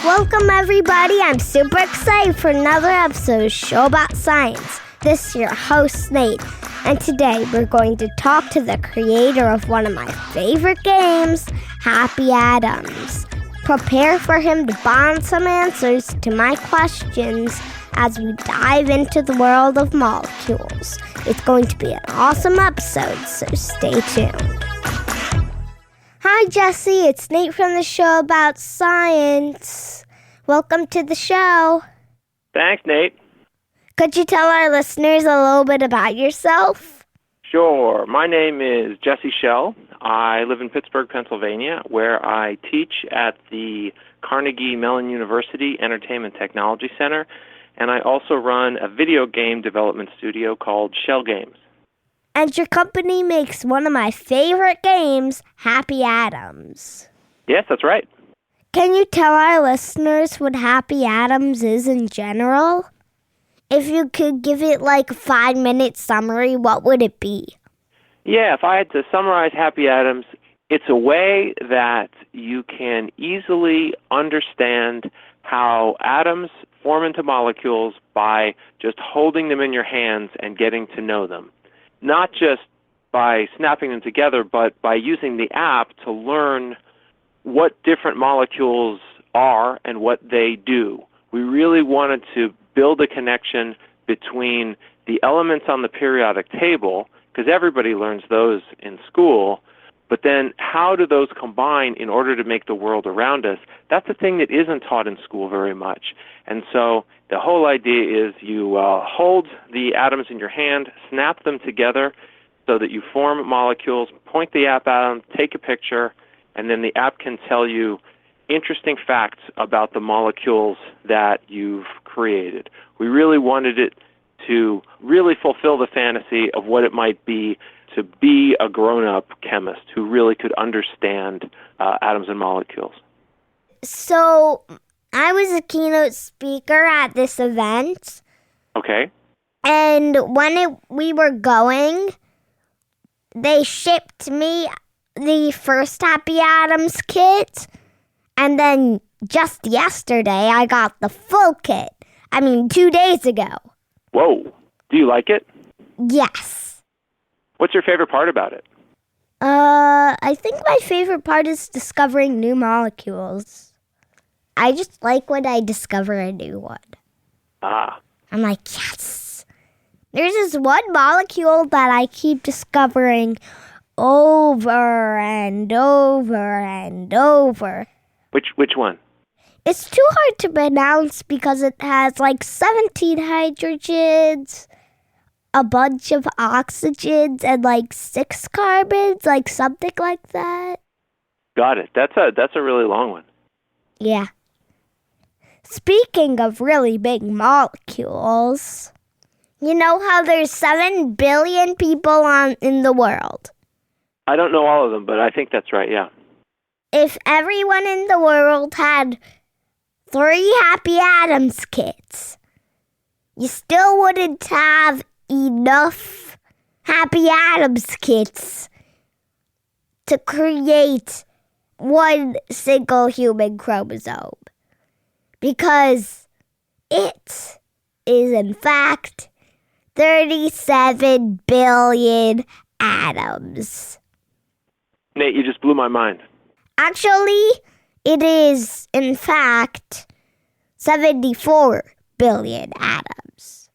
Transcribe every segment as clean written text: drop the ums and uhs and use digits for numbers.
Welcome, everybody. I'm super excited for another episode of Show About Science. This is your host, Nate. And today we're going to talk to the creator of one of my favorite games, Happy Adams. Prepare for him to bond some answers to my questions as we dive into the world of molecules. It's going to be an awesome episode, so stay tuned. Hi, Jesse. It's Nate from the Show About Science. Welcome to the show. Thanks, Nate. Could you tell our listeners a little bit about yourself? Sure. My name is Jesse Schell. I live in Pittsburgh, Pennsylvania, where I teach at the Carnegie Mellon University Entertainment Technology Center, and I also run a video game development studio called Schell Games. And your company makes one of my favorite games, Happy Adams. Yes, that's right. Can you tell our listeners what Happy Adams is in general? If you could give it like a 5-minute summary, what would it be? Yeah, if I had to summarize Happy Adams, it's a way that you can easily understand how atoms form into molecules by just holding them in your hands and getting to know them. Not just by snapping them together, but by using the app to learn what different molecules are and what they do. We really wanted to build a connection between the elements on the periodic table, because everybody learns those in school, but then how do those combine in order to make the world around us? That's a thing that isn't taught in school very much. And so the whole idea is you hold the atoms in your hand, snap them together so that you form molecules, point the app at them, take a picture, and then the app can tell you interesting facts about the molecules that you've created. We really wanted it to really fulfill the fantasy of what it might be to be a grown-up chemist who really could understand atoms and molecules. So, I was a keynote speaker at this event. Okay. And when we were going, they shipped me the first Happy Adams kit. And then just yesterday, I got the full kit. 2 days ago. Whoa. Do you like it? Yes. What's your favorite part about it? I think my favorite part is discovering new molecules. I just like when I discover a new one. Ah. I'm like, yes! There's this one molecule that I keep discovering over and over and over. Which one? It's too hard to pronounce because it has like 17 hydrogens, a bunch of oxygens, and like 6 carbons, like something like that. Got it. That's a really long one. Yeah. Speaking of really big molecules, you know how there's 7 billion people in the world? I don't know all of them, but I think that's right, yeah. If everyone in the world had 3 Happy Adams kits, you still wouldn't have enough Happy Adams kits to create one single human chromosome. Because it is, in fact, 37 billion atoms. Nate, you just blew my mind. Actually, it is, in fact, 74 billion atoms.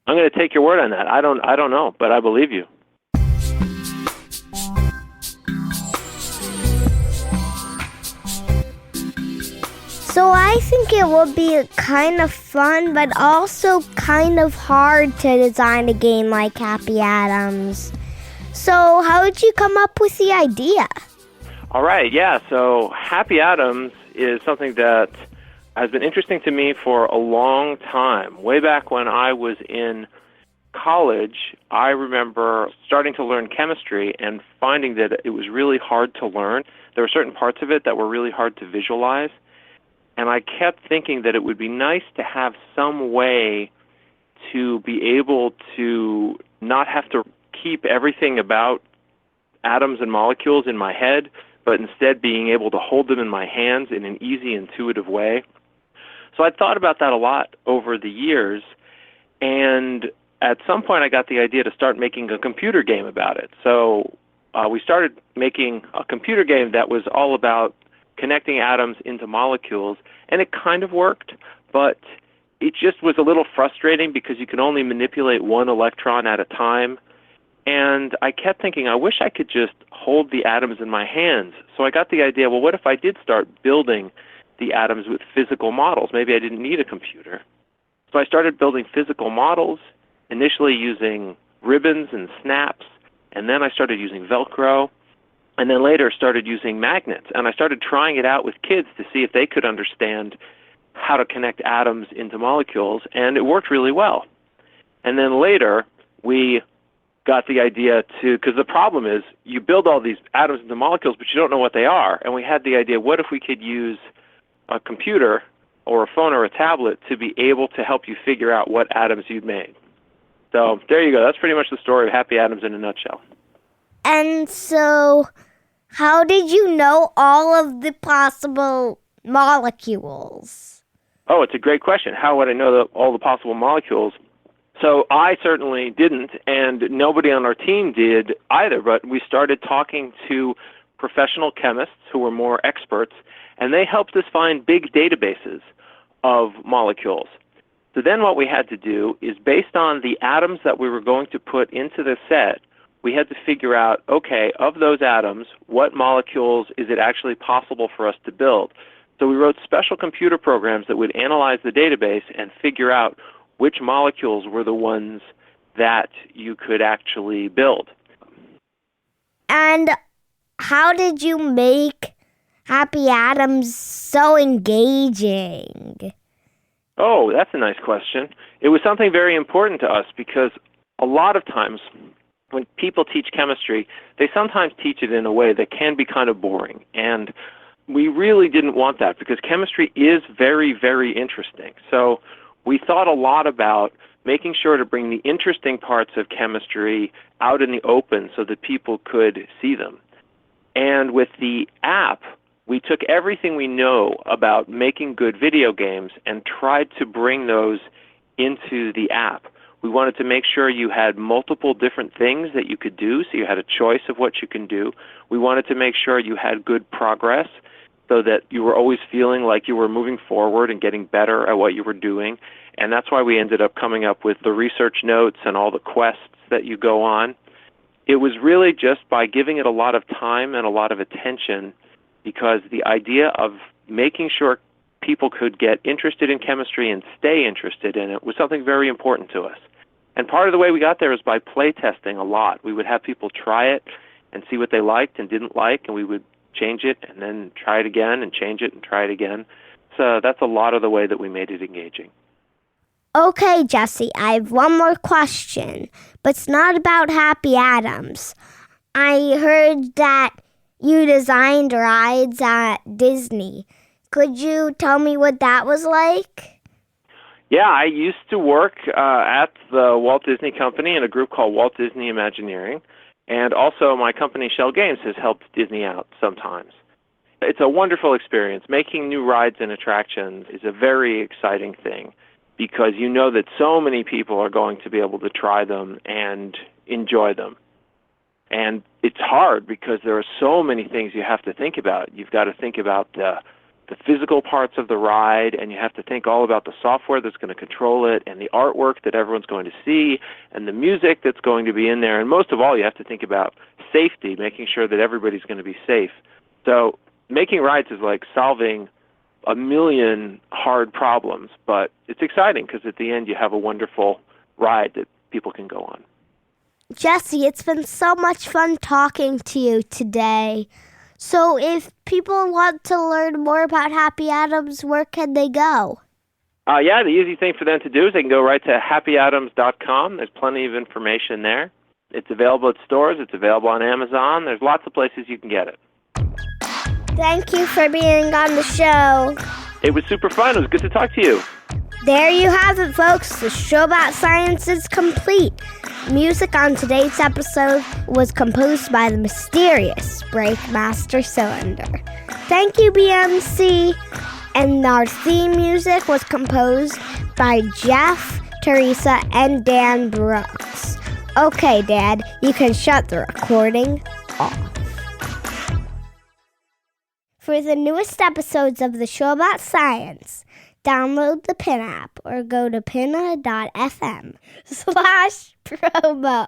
I'm going to take your word on that. I don't know, but I believe you. So I think it would be kind of fun, but also kind of hard to design a game like Happy Adams. So how did you come up with the idea? All right, yeah. So Happy Adams is something that has been interesting to me for a long time. Way back when I was in college, I remember starting to learn chemistry and finding that it was really hard to learn. There were certain parts of it that were really hard to visualize. And I kept thinking that it would be nice to have some way to be able to not have to keep everything about atoms and molecules in my head, but instead being able to hold them in my hands in an easy, intuitive way. So I thought about that a lot over the years, and at some point I got the idea to start making a computer game about it. So we started making a computer game that was all about connecting atoms into molecules, and it kind of worked, but it just was a little frustrating because you can only manipulate one electron at a time. And I kept thinking, I wish I could just hold the atoms in my hands. So I got the idea, well, what if I did start building the atoms with physical models? Maybe I didn't need a computer. So I started building physical models, initially using ribbons and snaps, and then I started using Velcro, and then later started using magnets. And I started trying it out with kids to see if they could understand how to connect atoms into molecules, and it worked really well. And then later, we got the idea to, because the problem is you build all these atoms into molecules, but you don't know what they are. And we had the idea, what if we could use a computer or a phone or a tablet to be able to help you figure out what atoms you'd made? So there you go. That's pretty much the story of Happy Atoms in a nutshell. And so, how did you know all of the possible molecules? Oh, it's a great question. How would I know all the possible molecules? So I certainly didn't, and nobody on our team did either, but we started talking to professional chemists who were more experts, and they helped us find big databases of molecules. So then what we had to do is, based on the atoms that we were going to put into the set, we had to figure out, okay, of those atoms, what molecules is it actually possible for us to build? So we wrote special computer programs that would analyze the database and figure out which molecules were the ones that you could actually build. And how did you make Happy Atoms so engaging? Oh, that's a nice question. It was something very important to us because a lot of times when people teach chemistry, they sometimes teach it in a way that can be kind of boring. And we really didn't want that because chemistry is very, very interesting. So we thought a lot about making sure to bring the interesting parts of chemistry out in the open so that people could see them. And with the app, we took everything we know about making good video games and tried to bring those into the app. We wanted to make sure you had multiple different things that you could do, so you had a choice of what you can do. We wanted to make sure you had good progress so that you were always feeling like you were moving forward and getting better at what you were doing. And that's why we ended up coming up with the research notes and all the quests that you go on. It was really just by giving it a lot of time and a lot of attention, because the idea of making sure people could get interested in chemistry and stay interested in it was something very important to us. And part of the way we got there is by play testing a lot. We would have people try it and see what they liked and didn't like, and we would change it and then try it again and change it and try it again. So that's a lot of the way that we made it engaging. Okay, Jesse, I have one more question, but it's not about Happy Atoms. I heard that you designed rides at Disney. Could you tell me what that was like? Yeah, I used to work at the Walt Disney Company in a group called Walt Disney Imagineering, and also my company Schell Games has helped Disney out sometimes. It's a wonderful experience. Making new rides and attractions is a very exciting thing because you know that so many people are going to be able to try them and enjoy them. And it's hard because there are so many things you have to think about. You've got to think about the physical parts of the ride, and you have to think all about the software that's going to control it, and the artwork that everyone's going to see, and the music that's going to be in there. And most of all, you have to think about safety, making sure that everybody's going to be safe. So making rides is like solving a million hard problems, but it's exciting because at the end you have a wonderful ride that people can go on. Jesse, it's been so much fun talking to you today. So if people want to learn more about Happy Atoms, where can they go? Yeah, the easy thing for them to do is they can go right to happyatoms.com. There's plenty of information there. It's available at stores. It's available on Amazon. There's lots of places you can get it. Thank you for being on the show. It was super fun. It was good to talk to you. There you have it, folks. The show about science is complete. Music on today's episode was composed by the mysterious Breakmaster Cylinder. Thank you, BMC. And our theme music was composed by Jeff, Teresa, and Dan Brooks. Okay, Dad, you can shut the recording off. For the newest episodes of the show about science, download the Pin app or go to pinna.fm/promo.